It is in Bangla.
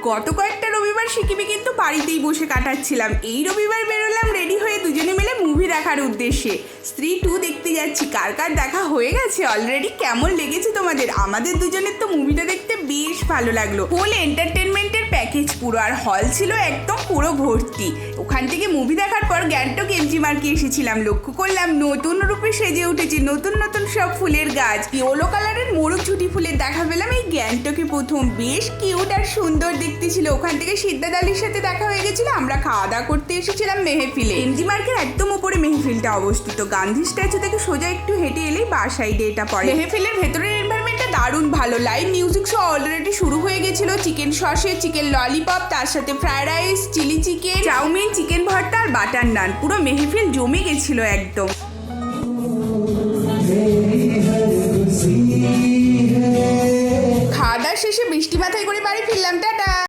গত কয়েকটা রবিবার সিকিমে কিন্তু বাড়িতেই বসে কাটাচ্ছিলাম। এই রবিবার বেরোলাম রেডি হয়ে দুজনে মিলে মুভি দেখার উদ্দেশ্যে। স্ত্রী 2 দেখতে যাচ্ছি। কার কার দেখা হয়ে গেছে অলরেডি? কেমন লেগেছে তোমাদের? আমাদের দুজনের তো মুভিটা দেখতে বেশ ভালো লাগলো। ফুল এন্টারটেনমেন্টের প্যাকেজ পুরো, আর হল ছিল একদম পুরো ভর্তি। ওখান থেকে মুভি দেখার পর গ্যাংটক এমজি মার্কে এসেছিলাম। লক্ষ্য করলাম নতুন রূপে সেজে উঠেছে নতুন নতুন সব ফুলের গাছ। ইয়েলো কালারের মোরগ ঝুটি ফুলের দেখা পেলাম এই গ্যাংটকে প্রথম। বেশ কিউট আর সুন্দর দেখতে ছিল। ওখান থেকে সিদ্ধার্থ আলীর সাথে দেখা হয়ে গেছিল। আমরা খাওয়া দাওয়া করতে এসেছিলাম মেহফিলে। এমজি মার্কের একদম উপরে মেহফিলটা অবস্থিত। গান্ধী স্ট্যাচু থেকে সোজা একটু হেঁটে এলেই বা সাইডে এটা পড়ে। মেহফিলের ভেতরের এনভায়রনমেন্টটা দারুণ ভালো। লাইভ মিউজিক শো অলরেডি শুরু হয়ে গেছিল। চিকেন সসে চিকেন ললিপপ, তার সাথে fried rice, chilli chicken, chow mein, chicken ভর্তা আর বাটার নান। পুরো মেহফিল জমে গেছিল একদম। খাওয়া দাওয়া শেষে বৃষ্টি মাথায় করে বাড়ি ফিরলাম। টাটা।